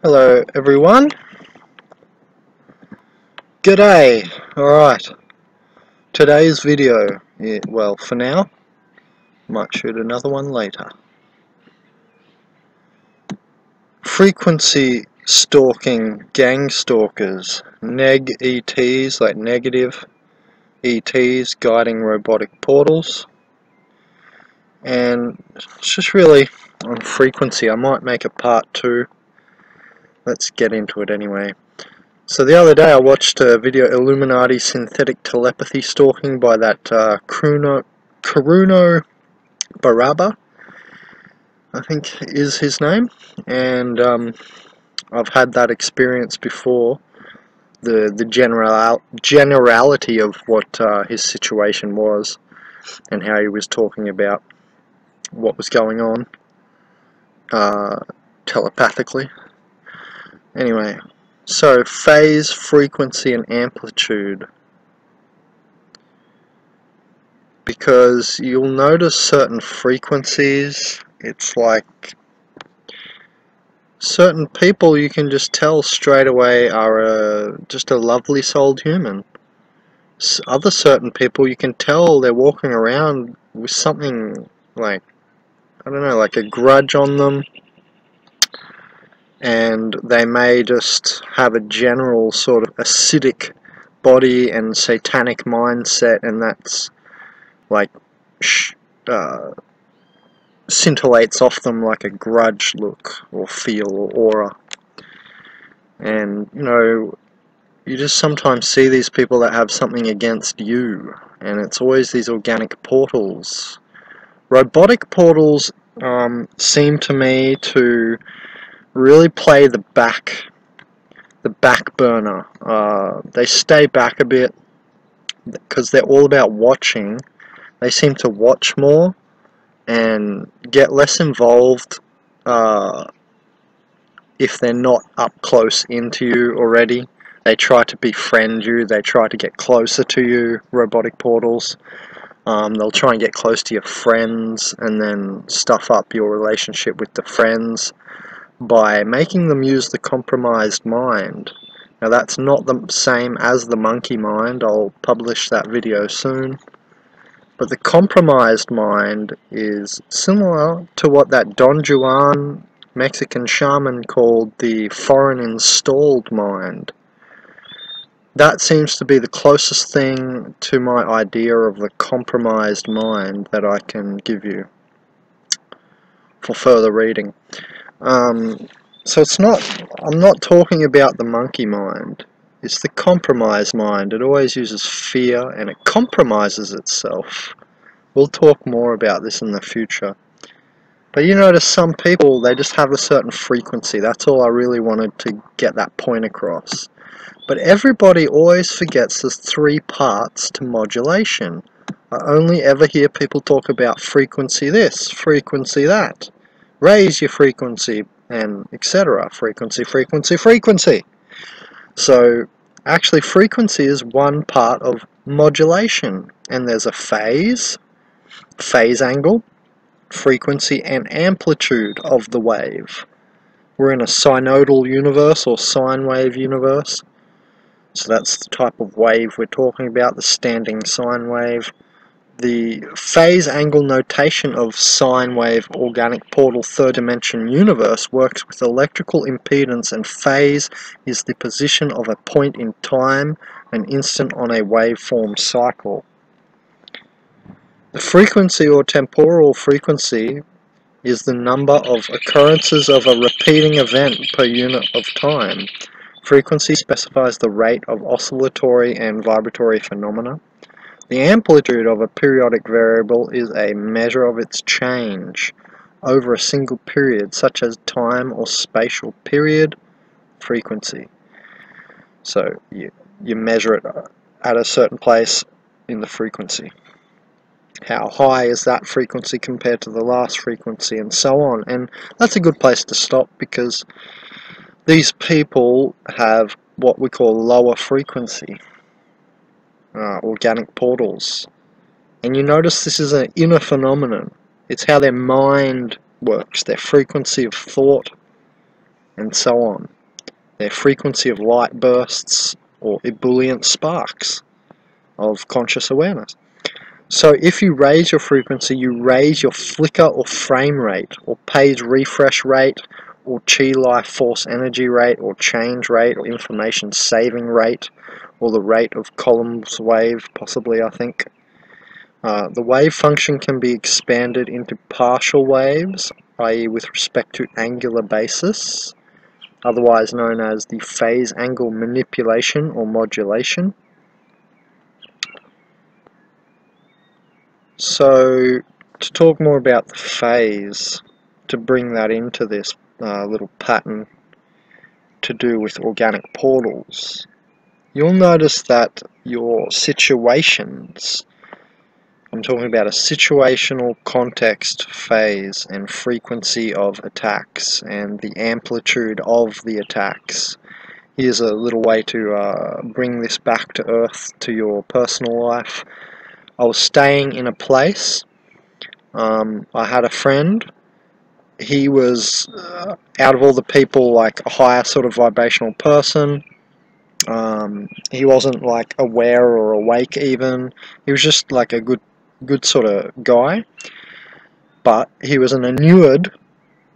Hello everyone. G'day. Alright. Today's video, well for now, might shoot another one later. Frequency stalking gang stalkers. Neg ETs, like negative ETs guiding robotic portals. And it's just really on frequency. I might make a part 2. Let's get into it anyway. So the other day I watched a video, Illuminati Synthetic Telepathy Stalking, by that Karuno Baraba, I think is his name, and I've had that experience before, the generality of what his situation was, and how he was talking about what was going on telepathically. Anyway. So, phase, frequency, and amplitude. Because you'll notice certain frequencies, it's like certain people you can just tell straight away are just a lovely souled human. Other certain people you can tell they're walking around with something like, I don't know, like a grudge on them. And they may just have a general sort of acidic body and satanic mindset, and that's like scintillates off them like a grudge look or feel or aura. And you know, you just sometimes see these people that have something against you, and it's always these organic portals. Robotic portals seem to me to really play the back burner. They stay back a bit because they're all about watching. They seem to watch more and get less involved if they're not up close into you already. They try to befriend you, they try to get closer to you, robotic portals. They'll try and get close to your friends and then stuff up your relationship with the friends by making them use the compromised mind. Now that's not the same as the monkey mind. I'll publish that video soon. But the compromised mind is similar to what that Don Juan Mexican shaman called the foreign installed mind. That seems to be the closest thing to my idea of the compromised mind that I can give you for further reading. So I'm not talking about the monkey mind. It's the compromised mind. It always uses fear and it compromises itself. We'll talk more about this in the future. But you notice some people, they just have a certain frequency. That's all I really wanted to get that point across. But everybody always forgets there's 3 parts to modulation. I only ever hear people talk about frequency this, frequency that. Raise your frequency, and etc. Frequency, frequency, frequency. So actually frequency is one part of modulation, and there's a phase angle, frequency, and amplitude of the wave. We're in a sinodal universe or sine wave universe, so that's the type of wave we're talking about, the standing sine wave. The phase angle notation of sine wave organic portal third dimension universe works with electrical impedance, and phase is the position of a point in time, an instant on a waveform cycle. The frequency or temporal frequency is the number of occurrences of a repeating event per unit of time. Frequency specifies the rate of oscillatory and vibratory phenomena. The amplitude of a periodic variable is a measure of its change over a single period, such as time or spatial period, frequency. So you measure it at a certain place in the frequency. How high is that frequency compared to the last frequency, and so on. And that's a good place to stop, because these people have what we call lower frequency. Organic portals, and you notice this is an inner phenomenon. It's how their mind works, their frequency of thought, and so on. Their frequency of light bursts or ebullient sparks of conscious awareness. So if you raise your frequency, you raise your flicker or frame rate, or page refresh rate, or chi life force energy rate, or change rate, or information saving rate, or the rate of Coulomb's wave, possibly, I think. The wave function can be expanded into partial waves, i.e. with respect to angular basis, otherwise known as the phase angle manipulation or modulation. So, to talk more about the phase, to bring that into this little pattern to do with organic portals, you'll notice that your situations, I'm talking about a situational context phase and frequency of attacks and the amplitude of the attacks. Here's a little way to bring this back to earth, to your personal life. I was staying in a place. I had a friend. He was, out of all the people, like a higher sort of vibrational person. He wasn't like aware or awake even. He was just like a good sort of guy. But he was an inured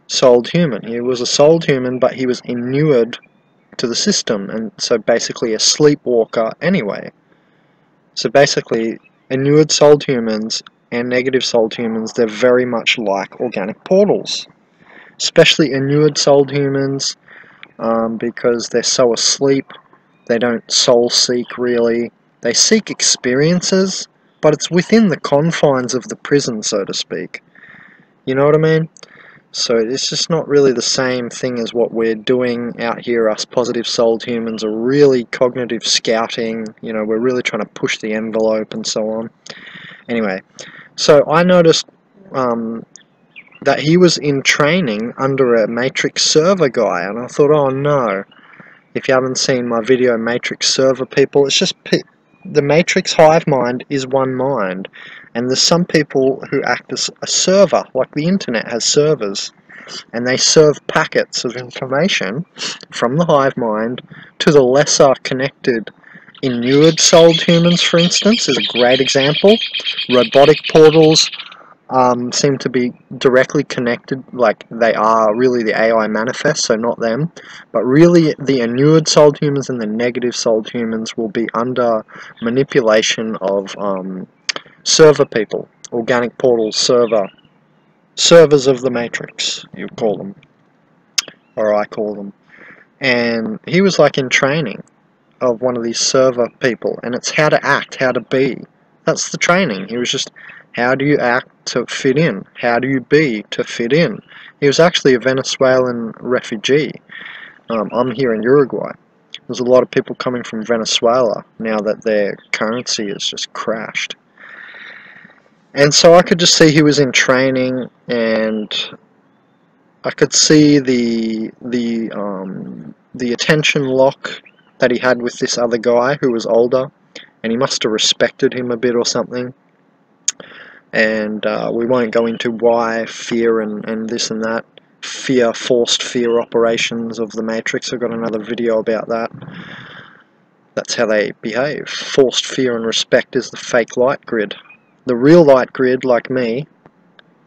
souled human. He was a souled human, but he was inured to the system, and so basically a sleepwalker anyway. So basically, inured souled humans and negative souled humans, they're very much like organic portals. Especially inured souled humans, because they're so asleep, they don't soul seek really. They seek experiences, but it's within the confines of the prison, so to speak. You know what I mean? So it's just not really the same thing as what we're doing out here. Us positive souled humans are really cognitive scouting, you know, we're really trying to push the envelope and so on. Anyway, so I noticed that he was in training under a Matrix server guy, and I thought, oh no, if you haven't seen my video Matrix server people, it's just the Matrix hive mind is one mind, and there's some people who act as a server, like the internet has servers, and they serve packets of information from the hive mind to the lesser connected inured souled humans, for instance, is a great example. Robotic portals seem to be directly connected, like they are really the AI manifest, so not them, but really the inured souled humans and the negative souled humans will be under manipulation of server people, organic portal servers of the Matrix, you call them, or I call them. And he was like in training of one of these server people, and it's how to act, how to be. That's the training. He was just, how do you act to fit in? How do you be to fit in? He was actually a Venezuelan refugee. I'm here in Uruguay. There's a lot of people coming from Venezuela now that their currency has just crashed. And so I could just see he was in training, and I could see the attention lock that he had with this other guy who was older, and he must have respected him a bit or something. And we won't go into why fear and this and that. Fear, forced fear operations of the Matrix. I've got another video about that. That's how they behave. Forced fear and respect is the fake light grid. The real light grid, like me,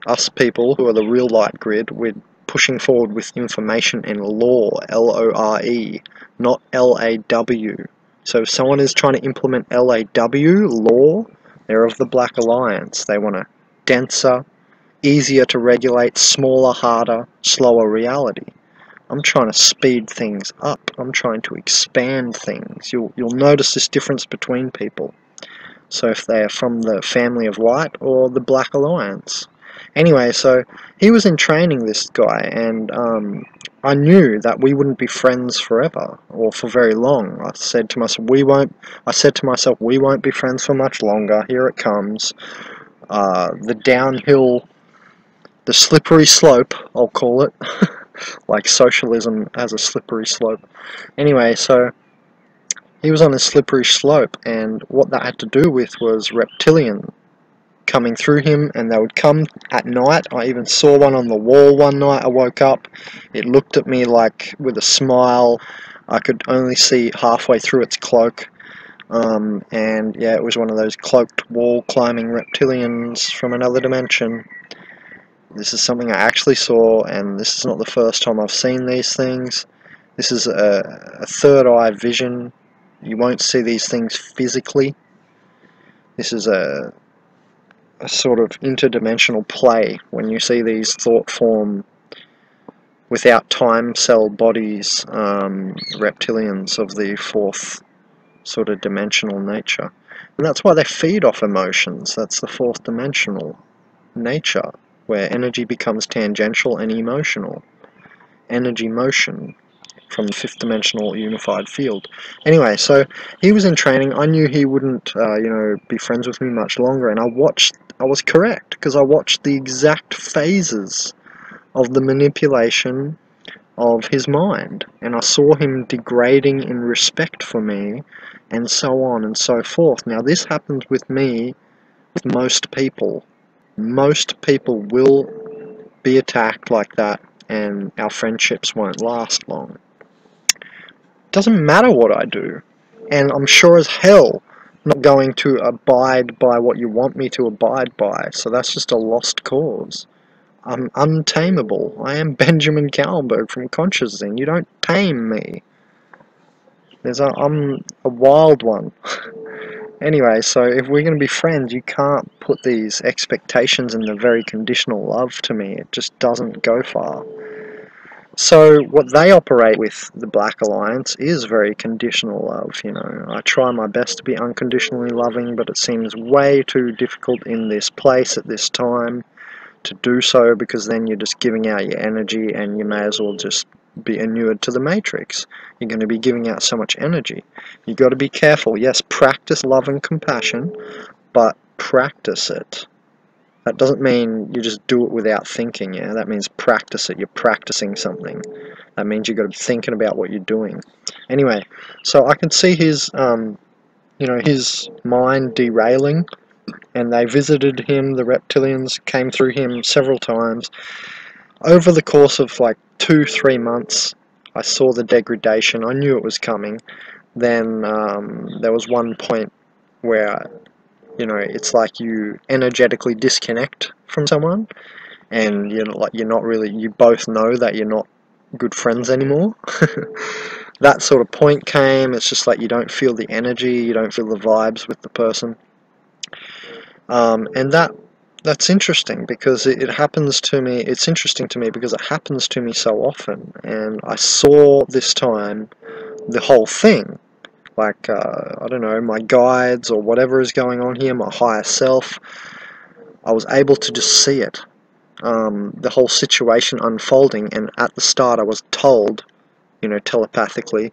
us people who are the real light grid, we're pushing forward with information and law, L-O-R-E, not L-A-W. So if someone is trying to implement L-A-W, law, they're of the Black Alliance. They want a denser, easier to regulate, smaller, harder, slower reality. I'm trying to speed things up. I'm trying to expand things. You'll notice this difference between people. So if they are from the family of light or the Black Alliance. Anyway, so he was in training, this guy, and I knew that we wouldn't be friends forever or for very long. I said to myself, we won't be friends for much longer. Here it comes. The downhill, the slippery slope, I'll call it. Like socialism has a slippery slope. Anyway, so he was on a slippery slope, and what that had to do with was reptilian coming through him, and they would come at night. I even saw one on the wall one night. I woke up, it looked at me like with a smile. I could only see halfway through its cloak, and yeah, it was one of those cloaked wall climbing reptilians from another dimension. This is something I actually saw, and this is not the first time I've seen these things. This is a third eye vision. You won't see these things physically. This is a sort of interdimensional play when you see these thought form without time cell bodies, reptilians of the fourth sort of dimensional nature. And that's why they feed off emotions. That's the fourth dimensional nature, where energy becomes tangential and emotional. Energy motion from the fifth dimensional unified field. Anyway, so he was in training. I knew he wouldn't, be friends with me much longer, and I was correct, because I watched the exact phases of the manipulation of his mind, and I saw him degrading in respect for me, and so on and so forth. Now, this happens with me, with most people. Most people will be attacked like that, and our friendships won't last long. Doesn't matter what I do, and I'm sure as hell not going to abide by what you want me to abide by, so that's just a lost cause. I'm untamable. I am Benjamin Kallenberg from Consciousazine. You don't tame me. I'm a wild one. Anyway, so if we're going to be friends, you can't put these expectations and the very conditional love to me. It just doesn't go far. So what they operate with, the Black Alliance, is very conditional love. I try my best to be unconditionally loving, but it seems way too difficult in this place at this time to do so, because then you're just giving out your energy, and you may as well just be inured to the matrix. You're going to be giving out so much energy. You've got to be careful. Yes, practice love and compassion, but practice it. That doesn't mean you just do it without thinking, yeah? That means practice it. You're practicing something. That means you've got to be thinking about what you're doing. Anyway, so I can see his, his mind derailing, and they visited him. The reptilians came through him several times. Over the course of like 2-3 months, I saw the degradation. I knew it was coming. Then there was one point where, it's like you energetically disconnect from someone, and you both know that you're not good friends anymore. That sort of point came. It's just like you don't feel the energy, you don't feel the vibes with the person. And that's interesting, because it happens to me. It's interesting to me because it happens to me so often, and I saw this time the whole thing. Like, I don't know, my guides or whatever is going on here, my higher self, I was able to just see it. The whole situation unfolding, and at the start I was told, telepathically,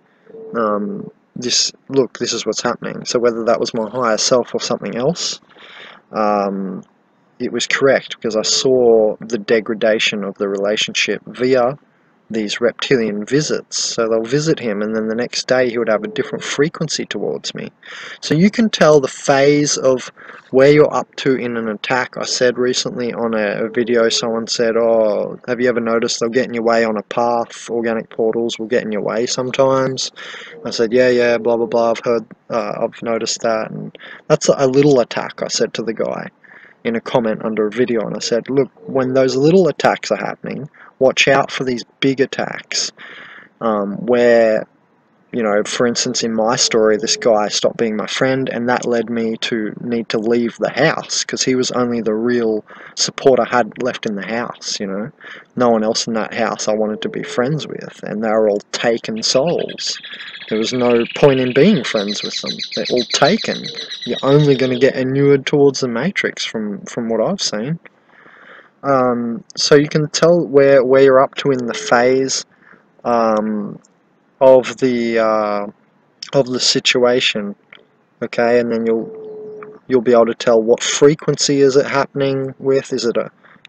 this is what's happening. So whether that was my higher self or something else, it was correct, because I saw the degradation of the relationship via these reptilian visits. So they'll visit him, and then the next day he would have a different frequency towards me. So you can tell the phase of where you're up to in an attack. I said recently on a video, someone said, oh, have you ever noticed they'll get in your way on a path? Organic portals will get in your way sometimes. I said, yeah, blah blah blah, I've noticed that. And that's a little attack, I said to the guy in a comment under a video, and I said, look, when those little attacks are happening, watch out for these big attacks, where, for instance, in my story, this guy stopped being my friend, and that led me to need to leave the house, because he was only the real support I had left in the house, No one else in that house I wanted to be friends with, and they were all taken souls. There was no point in being friends with them. They're all taken. You're only going to get inured towards the matrix from what I've seen. So you can tell where you're up to in the phase of the situation, okay, and then you'll be able to tell what frequency is it happening with. Is it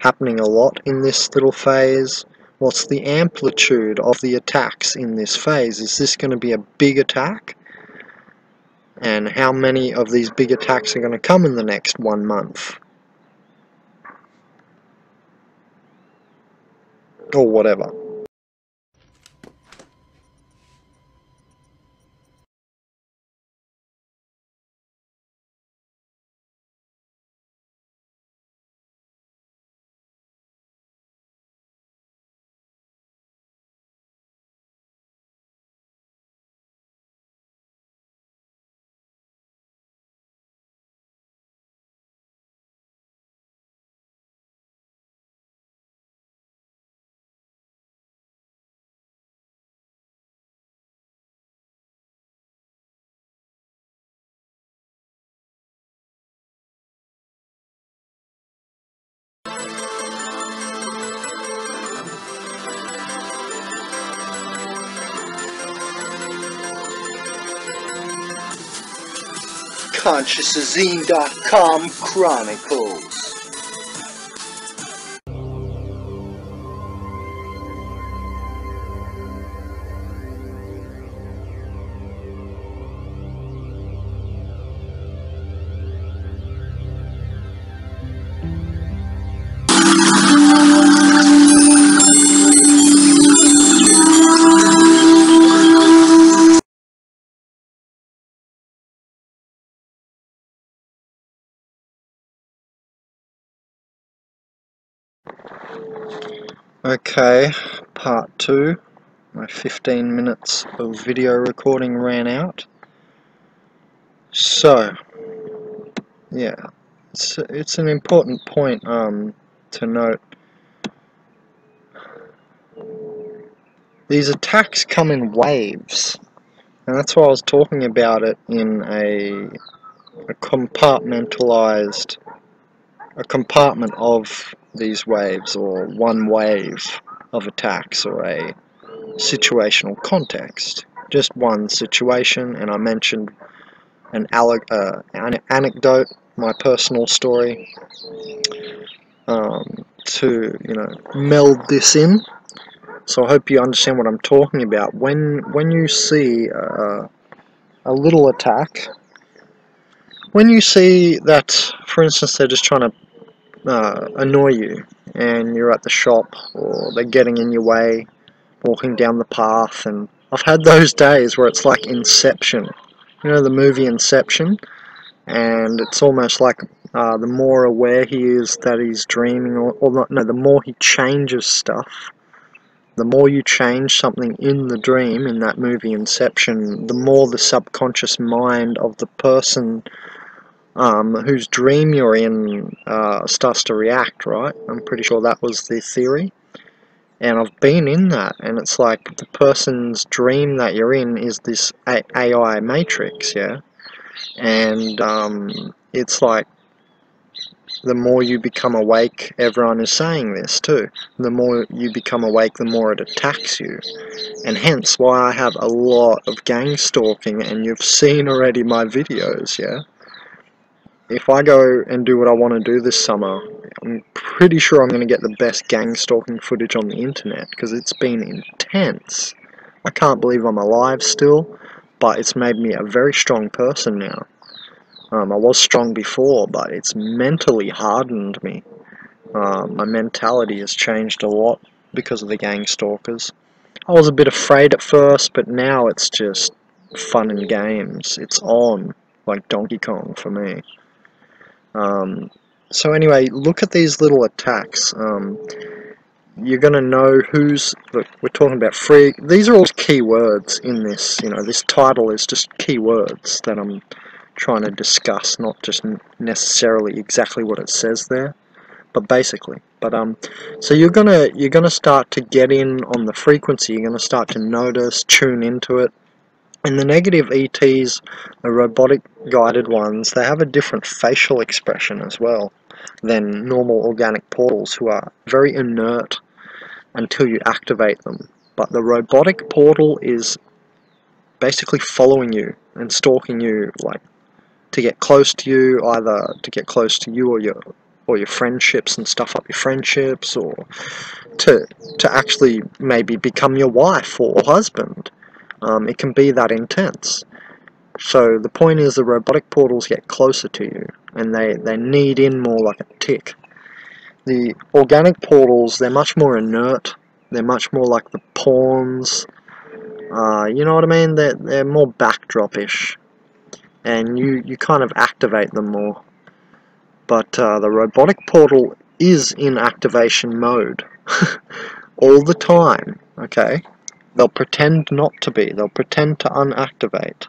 happening a lot in this little phase? What's the amplitude of the attacks in this phase? Is this going to be a big attack? And how many of these big attacks are going to come in the next 1 month? or whatever. consciousazine.com Chronicles. Okay, part 2. My 15 minutes of video recording ran out. So, yeah, it's an important point to note. These attacks come in waves, and that's why I was talking about it in a compartmentalized, a compartment of these waves, or one wave of attacks, or a situational context. Just one situation, and I mentioned an anecdote, my personal story, to meld this in. So I hope you understand what I'm talking about. When you see a little attack, when you see that, for instance, they're just trying to annoy you, and you're at the shop, or they're getting in your way, walking down the path, and I've had those days where it's like Inception. You know the movie Inception? And it's almost like the more aware he is that he's dreaming, or not, no, the more he changes stuff, the more you change something in the dream, in that movie Inception, the more the subconscious mind of the person whose dream you're in starts to react, right? I'm pretty sure that was the theory. And I've been in that, and it's like the person's dream that you're in is this AI matrix, yeah? And it's like the more you become awake, everyone is saying this too, the more you become awake, the more it attacks you. And hence why I have a lot of gang stalking, and you've seen already my videos, yeah? If I go and do what I want to do this summer, I'm pretty sure I'm going to get the best gang stalking footage on the internet, because it's been intense. I can't believe I'm alive still, but it's made me a very strong person now. I was strong before, but it's mentally hardened me. My mentality has changed a lot because of the gang stalkers. I was a bit afraid at first, but now it's just fun and games. It's on, like Donkey Kong for me. So anyway, look at these little attacks. You're going to know who's... Look, we're talking about free... These are all keywords in this. This title is just keywords that I'm trying to discuss, not just necessarily exactly what it says there, but basically. But so you're gonna start to get in on the frequency. You're gonna start to notice, tune into it. And the negative ETs, the robotic guided ones, they have a different facial expression as well than normal organic portals, who are very inert until you activate them. But the robotic portal is basically following you and stalking you, like, to get close to you, either to get close to you or your friendships and stuff up your friendships, or to actually maybe become your wife or husband. It can be that intense. So the point is, the robotic portals get closer to you, and they need in more like a tick. The organic portals, they're much more inert. They're much more like the pawns. You know what I mean? They're more backdrop-ish, and you kind of activate them more. But the robotic portal is in activation mode all the time. Okay, they'll pretend not to be. They'll pretend to unactivate.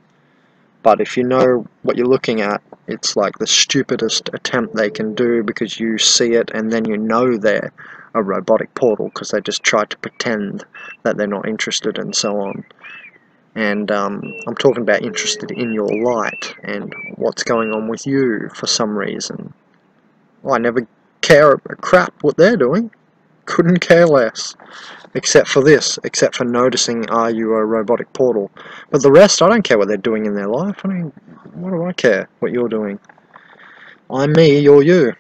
But if you know what you're looking at, it's like the stupidest attempt they can do, because you see it and then you know they're a robotic portal because they just try to pretend that they're not interested and so on. And I'm talking about interested in your light and what's going on with you for some reason. Well, I never care a crap what they're doing. Couldn't care less. Except for this, except for noticing, are you a robotic portal? But the rest, I don't care what they're doing in their life. I mean, what do I care what you're doing? I'm me, you're you.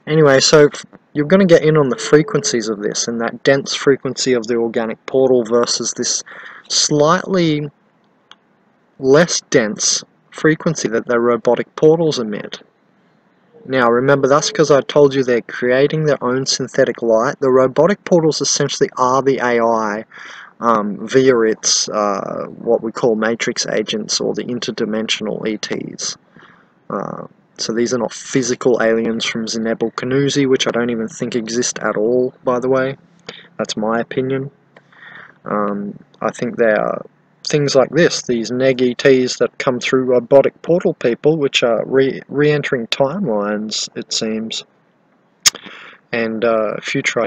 Anyway, so you're going to get in on the frequencies of this, and that dense frequency of the organic portal versus this slightly less dense frequency that the robotic portals emit. Now remember, that's because I told you they're creating their own synthetic light. The robotic portals essentially are the AI via its what we call matrix agents, or the interdimensional ETs. So these are not physical aliens from Zenebel Canusi, which I don't even think exist at all, by the way. That's my opinion. I think they are things like this, these neg ETs that come through robotic portal people, which are re-entering timelines, it seems, and future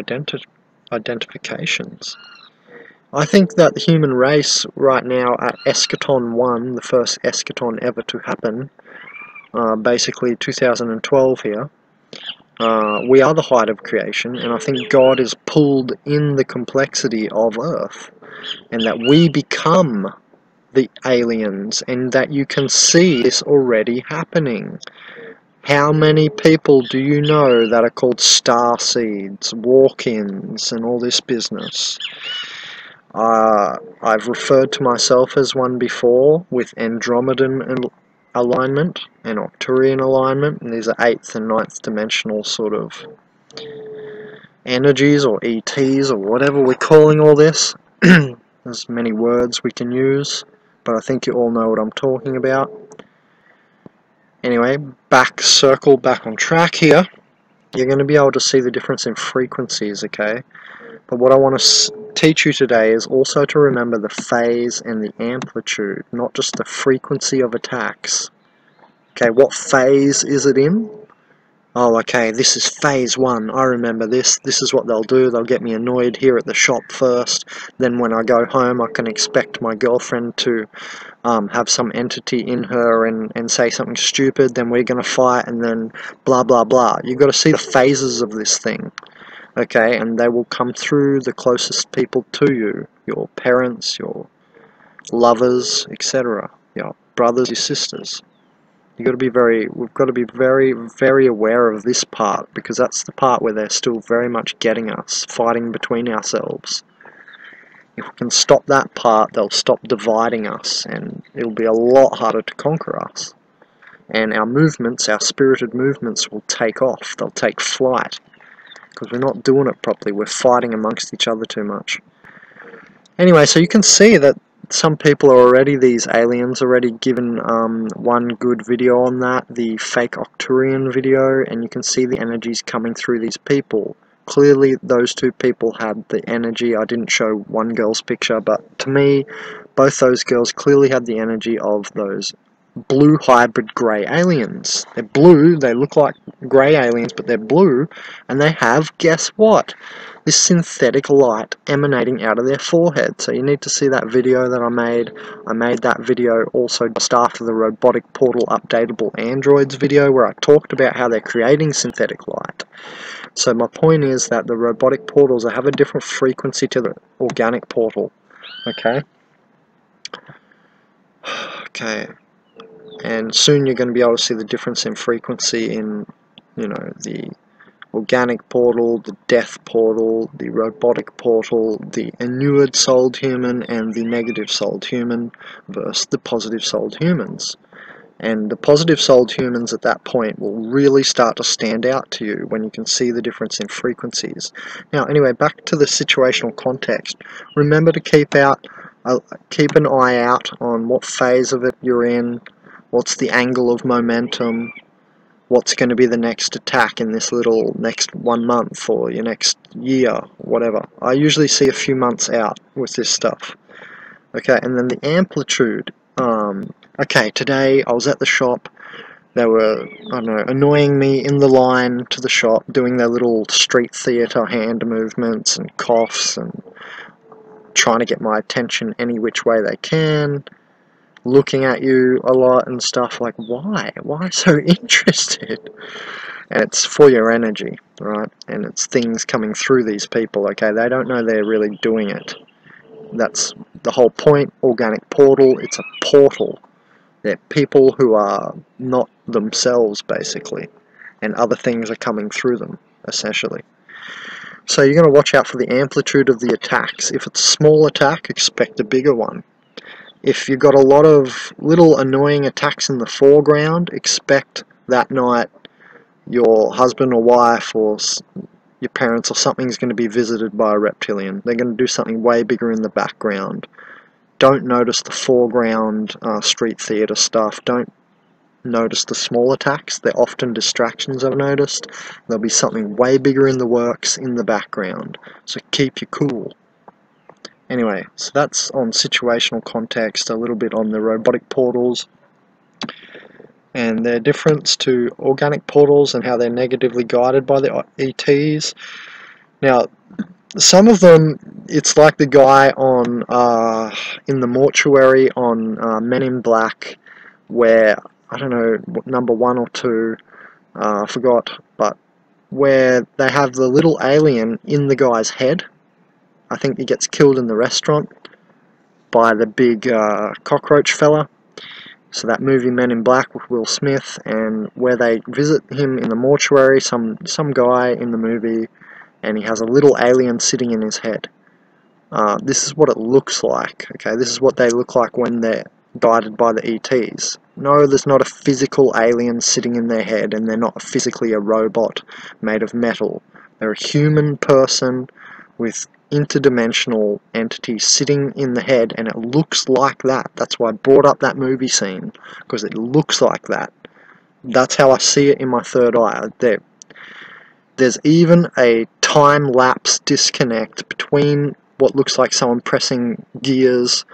identifications. I think that the human race right now at Eschaton 1, the first eschaton ever to happen, basically 2012 here, we are the height of creation, and I think God is pulled in the complexity of Earth, and that we become the aliens, and that you can see this already happening. How many people do you know that are called star seeds, walk-ins, and all this business? I've referred to myself as one before, with Andromedan alignment and Arcturian alignment, and these are 8th and 9th dimensional sort of energies, or ETs, or whatever we're calling all this. There's many words we can use, but I think you all know what I'm talking about. Anyway, circle back on track here. You're going to be able to see the difference in frequencies, okay? But what I want to teach you today is also to remember the phase and the amplitude, not just the frequency of attacks. Okay, what phase is it in? Oh, okay, this is phase 1. I remember this. This is what they'll do. They'll get me annoyed here at the shop first. Then when I go home, I can expect my girlfriend to have some entity in her and say something stupid. Then we're going to fight, and then blah, blah, blah. You've got to see the phases of this thing. Okay, and they will come through the closest people to you. Your parents, your lovers, etc. Your brothers, your sisters. We've got to be very, very aware of this part, because that's the part where they're still very much getting us, fighting between ourselves. If we can stop that part, they'll stop dividing us, and it'll be a lot harder to conquer us. And our movements, our spirited movements, will take off. They'll take flight, because we're not doing it properly. We're fighting amongst each other too much. Anyway, so you can see that some people are already these aliens, already given one good video on that, the fake Arcturian video, and you can see the energies coming through these people. Clearly those two people had the energy. I didn't show one girl's picture, but to me, both those girls clearly had the energy of those blue hybrid grey aliens. They're blue, they look like grey aliens, but they're blue, and they have, guess what? This synthetic light emanating out of their forehead. So you need to see that video that I made. I made that video also just after the Robotic Portal Updatable Androids video, where I talked about how they're creating synthetic light. So my point is that the robotic portals have a different frequency to the organic portal. Okay? Okay. And soon you're going to be able to see the difference in frequency in, you know, the organic portal, the death portal, the robotic portal, the inured souled human, and the negative souled human versus the positive souled humans. And the positive souled humans at that point will really start to stand out to you when you can see the difference in frequencies. Now anyway, back to the situational context. Remember to keep an eye out on what phase of it you're in, what's the angle of momentum, what's going to be the next attack in this little next 1 month or your next year, whatever. I usually see a few months out with this stuff. Okay, and then the amplitude. Okay, today I was at the shop. They were, I don't know, annoying me in the line to the shop, doing their little street theatre hand movements and coughs and trying to get my attention any which way they can, looking at you a lot and stuff. Like, why? Why so interested? And it's for your energy, right? And it's things coming through these people, okay? They don't know they're really doing it. That's the whole point. Organic portal, it's a portal. They're people who are not themselves, basically, and other things are coming through them, essentially. So you're going to watch out for the amplitude of the attacks. If it's a small attack, expect a bigger one. If you've got a lot of little annoying attacks in the foreground, expect that night your husband or wife or your parents or something's going to be visited by a reptilian. They're going to do something way bigger in the background. Don't notice the foreground street theatre stuff. Don't notice the small attacks. They're often distractions, I've noticed. There'll be something way bigger in the works in the background. So keep you cool. Anyway, so that's on situational context, a little bit on the robotic portals and their difference to organic portals and how they're negatively guided by the ETs. Now, some of them, it's like the guy on in the mortuary on Men in Black, where, I don't know, number 1 or 2, I forgot, but where they have the little alien in the guy's head. I think he gets killed in the restaurant by the big cockroach fella. So that movie Men in Black with Will Smith, and where they visit him in the mortuary, some guy in the movie, and he has a little alien sitting in his head. This is what it looks like, okay? This is what they look like when they're guided by the ETs. No, there's not a physical alien sitting in their head, and they're not physically a robot made of metal. They're a human person with interdimensional entities sitting in the head, and it looks like that. That's why I brought up that movie scene, because it looks like that. That's how I see it in my third eye. There's even a time-lapse disconnect between what looks like someone pressing gears,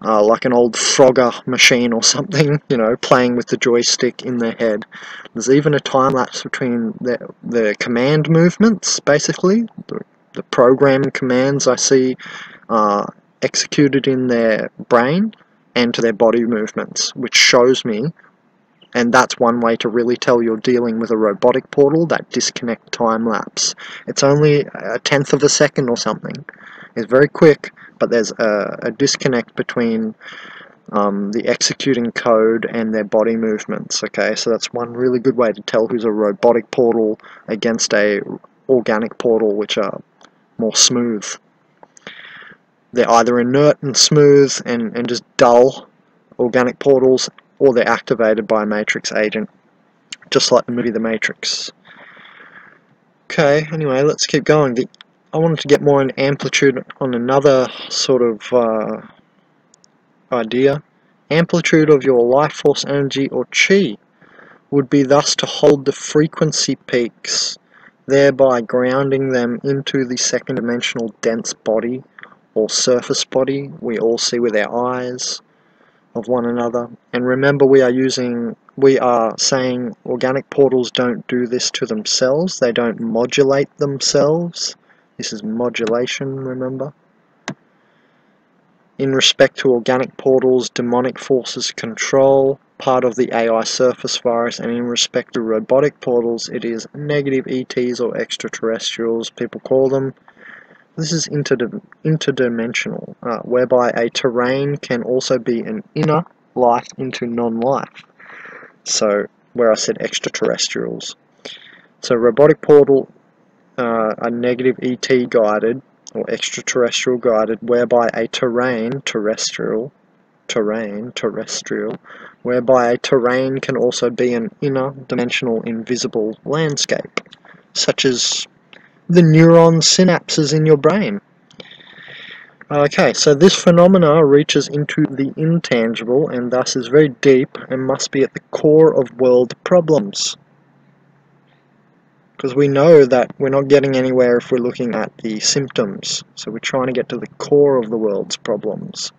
like an old Frogger machine or something, you know, playing with the joystick in their head. There's even a time-lapse between the command movements, basically, the program commands I see executed in their brain, and to their body movements, which shows me. And that's one way to really tell you're dealing with a robotic portal, that disconnect time lapse. It's only 1/10 of a second or something. It's very quick, but there's a disconnect between the executing code and their body movements. Okay, so that's one really good way to tell who's a robotic portal against a organic portal, which are more smooth. They're either inert and smooth and just dull, organic portals, or they're activated by a Matrix agent, just like the movie The Matrix. Okay, anyway, let's keep going. I wanted to get more in amplitude on another sort of idea. Amplitude of your life force energy or chi would be thus to hold the frequency peaks, thereby grounding them into the second dimensional dense body or surface body we all see with our eyes of one another. And remember, we are saying organic portals don't do this to themselves. They don't modulate themselves. This is modulation, remember. In respect to organic portals, demonic forces control part of the AI surface virus, and in respect to robotic portals, it is negative ETs or extraterrestrials, people call them. This is interdimensional, whereby a terrain can also be an inner life into non-life. So, where I said extraterrestrials. So, robotic portal are negative ET guided or extraterrestrial guided, whereby a terrain, terrestrial, terrain, terrestrial, whereby a terrain can also be an inner dimensional invisible landscape, such as the neuron synapses in your brain. Okay, so this phenomena reaches into the intangible and thus is very deep and must be at the core of world problems. Because we know that we're not getting anywhere if we're looking at the symptoms. So we're trying to get to the core of the world's problems.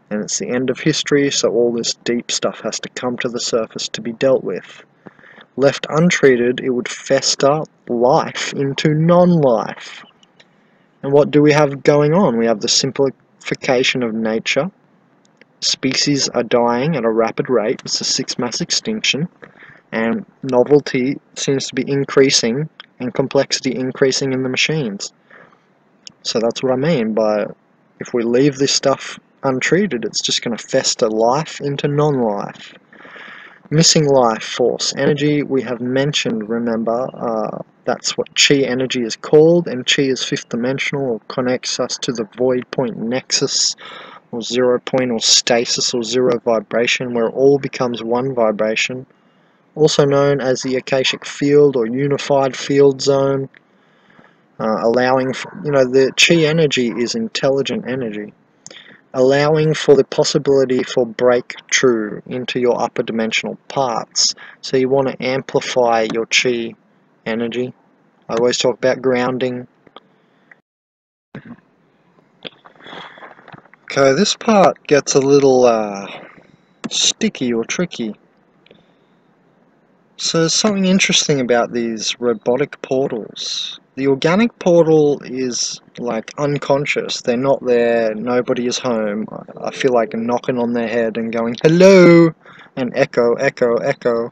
And it's the end of history, so all this deep stuff has to come to the surface to be dealt with. Left untreated, it would fester life into non-life. And what do we have going on? We have the simplification of nature. Species are dying at a rapid rate. It's the sixth mass extinction. And novelty seems to be increasing and complexity increasing in the machines. So that's what I mean by if we leave this stuff untreated, it's just going to fester life into non-life. Missing life force energy we have mentioned, remember, that's what chi energy is called, and chi is fifth dimensional, or connects us to the void point nexus, or 0 point, or stasis, or zero vibration, where all becomes one vibration, also known as the Akashic field or unified field zone, allowing for, the chi energy is intelligent energy, allowing for the possibility for breakthrough into your upper dimensional parts. So you want to amplify your chi energy. I always talk about grounding. Okay, this part gets a little sticky or tricky. So there's something interesting about these robotic portals. The organic portal is like unconscious. They're not there, nobody is home. I feel like knocking on their head and going, hello, and echo, echo, echo.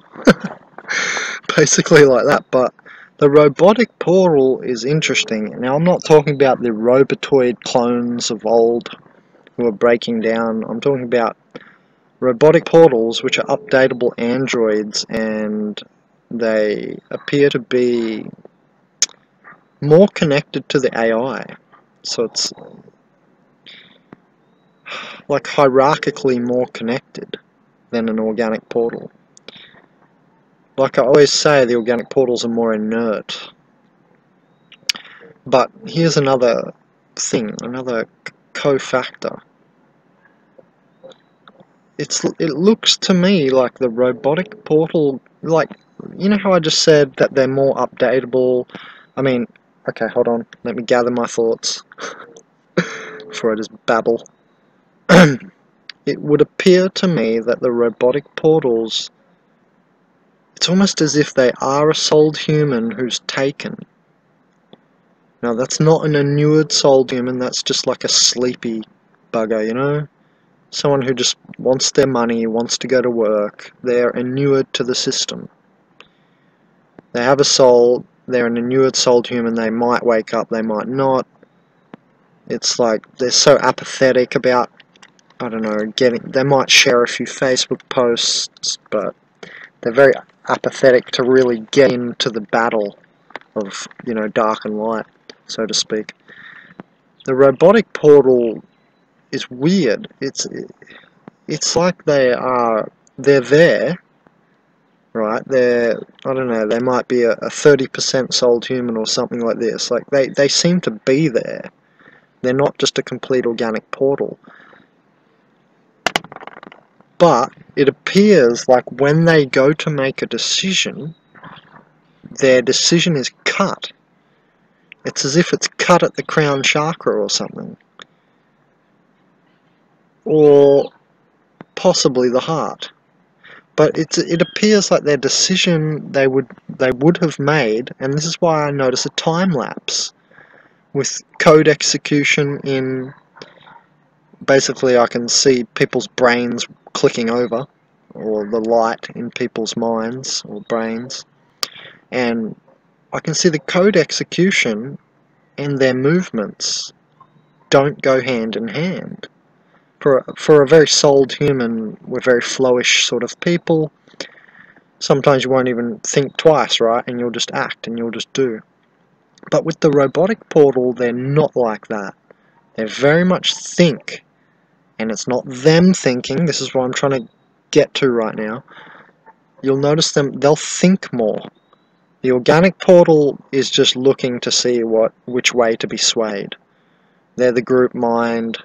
Basically like that, but the robotic portal is interesting. Now I'm not talking about the robotoid clones of old who are breaking down. I'm talking about robotic portals which are updatable androids, and they appear to be more connected to the AI. So it's like hierarchically more connected than an organic portal. Like I always say, the organic portals are more inert. But here's another thing, another cofactor. It looks to me like the robotic portal, like, you know how I just said that they're more updatable? I mean, okay, hold on, let me gather my thoughts before I just babble. It would appear to me that the robotic portals, it's almost as if they are a souled human who's taken. Now that's not an inured souled human, that's just like a sleepy bugger, Someone who just wants their money, wants to go to work. They're inured to the system. They have a soul, they're an inured souled human, they might wake up, they might not. It's like they're so apathetic about, I don't know, they might share a few Facebook posts, but they're very apathetic to really get into the battle of, dark and light, so to speak. The robotic portal is weird. It's like they're there, right? I don't know, they might be a 30% souled human or something like this. Like they seem to be there. They're not just a complete organic portal. But it appears like when they go to make a decision, their decision is cut. It's as if it's cut at the crown chakra or something. Or possibly the heart. But it appears like their decision they would have made, and this is why I notice a time lapse with code execution in. Basically, I can see people's brains clicking over, or the light in people's minds or brains, and I can see the code execution and their movements don't go hand in hand. For a very souled human, we're very flowish sort of people. Sometimes you won't even think twice, right? And you'll just act and you'll just do. But with the robotic portal, they're not like that. They very much think and it's not them thinking, this is what I'm trying to get to right now, you'll notice they'll think more. The organic portal is just looking to see which way to be swayed. They're the group mind.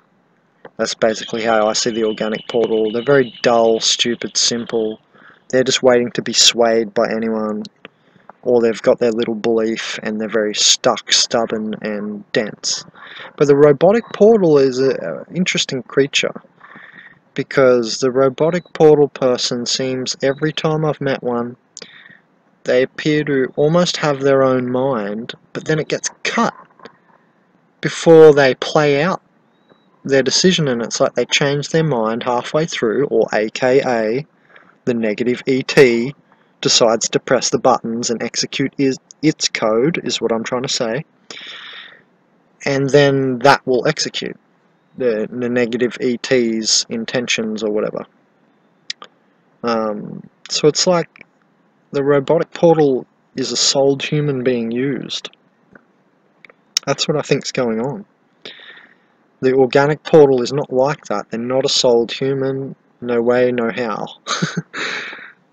That's basically how I see the organic portal. They're very dull, stupid, simple. They're just waiting to be swayed by anyone, or they've got their little belief and they're very stuck, stubborn, and dense. But the robotic portal is an interesting creature, because the robotic portal person seems, every time I've met one, they appear to almost have their own mind, but then it gets cut before they play out their decision, and it's like they change their mind halfway through, or aka the negative ET decides to press the buttons and execute its code, is what I'm trying to say, and then that will execute the negative ET's intentions or whatever. So it's like the robotic portal is a souled human being used. That's what I think's going on. The organic portal is not like that. They're not a souled human. No way, no how.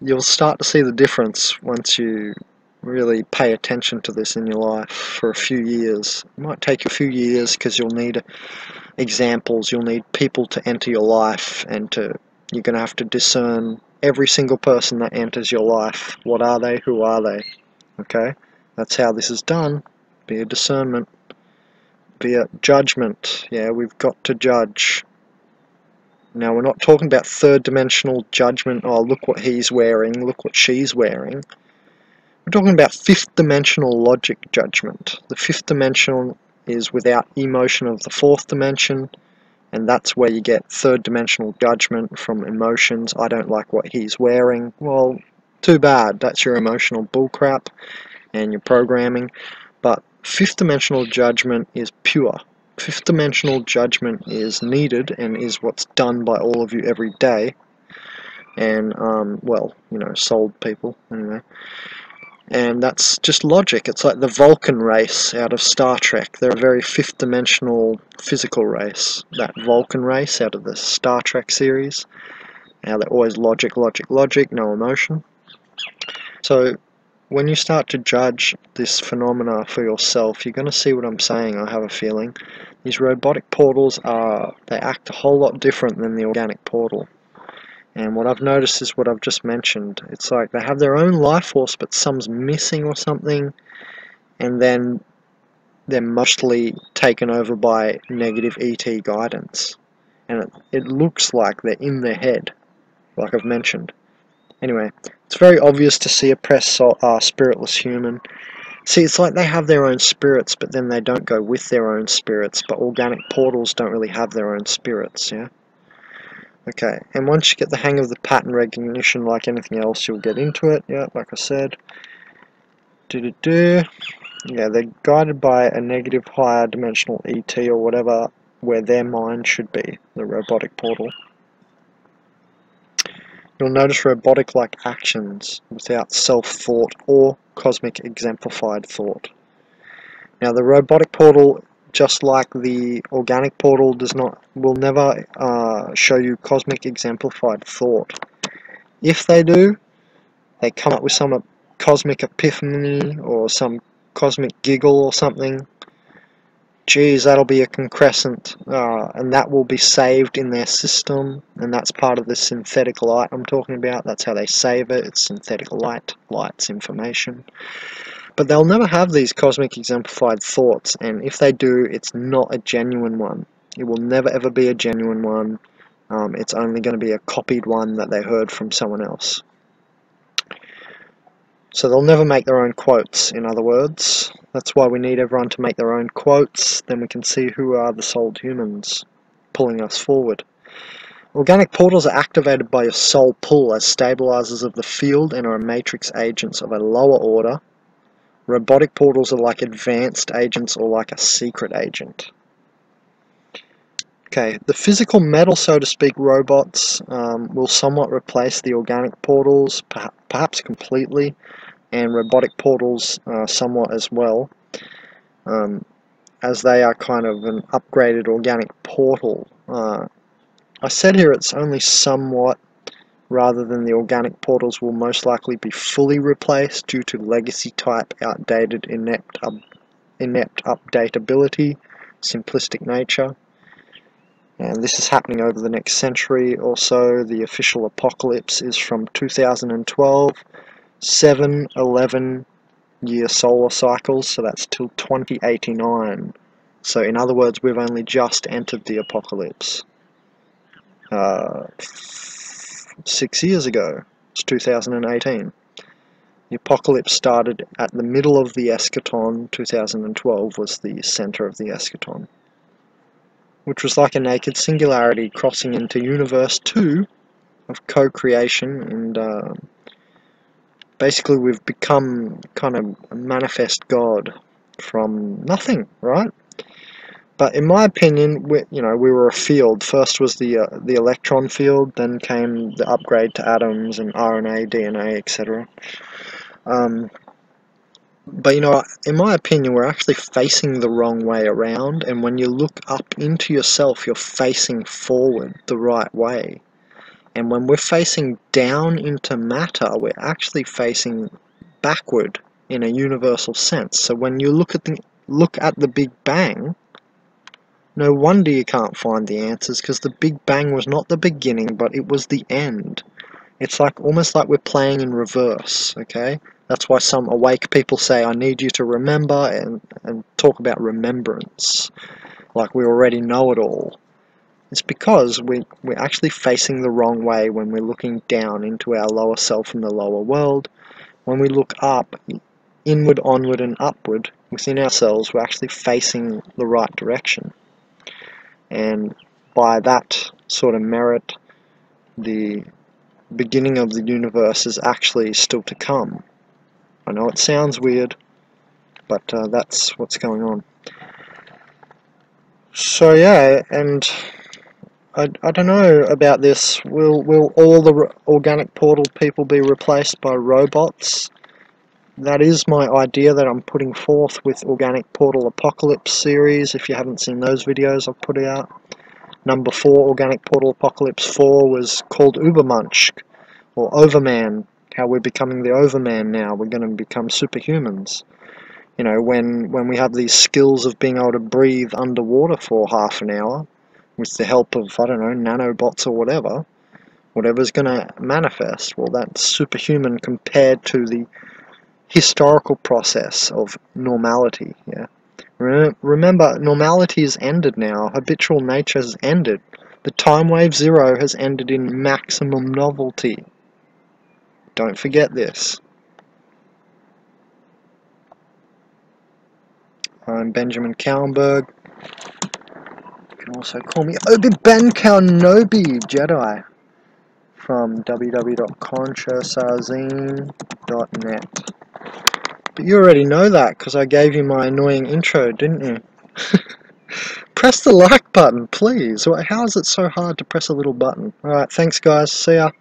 You'll start to see the difference once you really pay attention to this in your life for a few years. It might take a few years because you'll need examples, you'll need people to enter your life, and you're going to have to discern every single person that enters your life. What are they? Who are they? Okay? That's how this is done. Be a discernment. Be a judgment. Yeah, we've got to judge. Now, we're not talking about third-dimensional judgment. Oh, look what he's wearing, look what she's wearing. We're talking about fifth-dimensional logic judgment. The fifth dimension is without emotion of the fourth dimension, and that's where you get third-dimensional judgment from emotions. I don't like what he's wearing. Well, too bad. That's your emotional bullcrap and your programming. But fifth-dimensional judgment is pure. Fifth-dimensional judgment is needed and is what's done by all of you every day. And, well, you know, souled people, anyway. And that's just logic. It's like the Vulcan race out of Star Trek. They're a very fifth-dimensional physical race. That Vulcan race out of the Star Trek series. Now they're always logic, logic, logic, no emotion. So when you start to judge this phenomena for yourself, you're going to see what I'm saying, I have a feeling. These robotic portals they act a whole lot different than the organic portal. And what I've noticed is what I've just mentioned. It's like they have their own life force, but some's missing or something, and then they're mostly taken over by negative ET guidance. And it looks like they're in their head, like I've mentioned. Anyway, it's very obvious to see oppressed spiritless human. See, it's like they have their own spirits, but then they don't go with their own spirits. But organic portals don't really have their own spirits, yeah? Okay, and once you get the hang of the pattern recognition, like anything else, you'll get into it, yeah, like I said. Yeah, they're guided by a negative higher dimensional ET or whatever, where their mind should be, the robotic portal. You'll notice robotic-like actions without self-thought or cosmic exemplified thought. Now, the robotic portal, just like the organic portal, will never show you cosmic exemplified thought. If they do, they come up with some cosmic epiphany or some cosmic giggle or something. Geez, that'll be a concrescent, and that will be saved in their system, and that's part of the synthetic light I'm talking about. That's how they save it. It's synthetic light. Light's information. But they'll never have these cosmic exemplified thoughts, and if they do, it's not a genuine one. It will never ever be a genuine one. It's only going to be a copied one that they heard from someone else. So they'll never make their own quotes, in other words. That's why we need everyone to make their own quotes, then we can see who are the souled humans pulling us forward. Organic portals are activated by your soul pull as stabilizers of the field and are matrix agents of a lower order. Robotic portals are like advanced agents or like a secret agent. Okay, the physical metal, so to speak, robots will somewhat replace the organic portals, perhaps completely, and robotic portals somewhat as well, as they are kind of an upgraded organic portal I said here it's only somewhat, rather than the organic portals will most likely be fully replaced due to legacy type, outdated, inept updatability, simplistic nature. And this is happening over the next century or so. The official apocalypse is from 2012, 7-11 year solar cycles, so that's till 2089. So in other words, we've only just entered the apocalypse. 6 years ago, it's 2018. The apocalypse started at the middle of the eschaton. 2012 was the center of the eschaton, which was like a naked singularity crossing into universe 2 of co-creation, and basically we've become kind of a manifest God from nothing, right? But in my opinion, we were a field. First was the electron field, then came the upgrade to atoms and RNA, DNA, etc. But in my opinion, we're actually facing the wrong way around, and when you look up into yourself, you're facing forward the right way. And when we're facing down into matter, we're actually facing backward in a universal sense. So when you look at the Big Bang, no wonder you can't find the answers, because the Big Bang was not the beginning, but it was the end. It's almost like we're playing in reverse, okay? That's why some awake people say, I need you to remember, and talk about remembrance, like we already know it all. It's because we're actually facing the wrong way when we're looking down into our lower self in the lower world. When we look up, inward, onward, and upward within ourselves, we're actually facing the right direction. And by that sort of merit, the beginning of the universe is actually still to come. I know it sounds weird, but that's what's going on. So yeah, and I don't know about this. Will all the organic portal people be replaced by robots? That is my idea that I'm putting forth with Organic Portal Apocalypse series. If you haven't seen those videos I've put out. Number 4, Organic Portal Apocalypse 4, was called Ubermensch, or Overman. How we're becoming the Overman now. We're going to become superhumans. When we have these skills of being able to breathe underwater for half an hour, with the help of, I don't know, nanobots or whatever's going to manifest. Well, that's superhuman compared to the historical process of normality. Yeah. Remember, normality is ended now. Habitual nature has ended. The time wave 0 has ended in maximum novelty. Don't forget this. I'm Benjamin Kallenberg. You can also call me Obi-Ben Kenobi Jedi from www.consciousazine.net. But you already know that because I gave you my annoying intro, didn't you? Press the like button, please. How is it so hard to press a little button? Alright, thanks guys. See ya.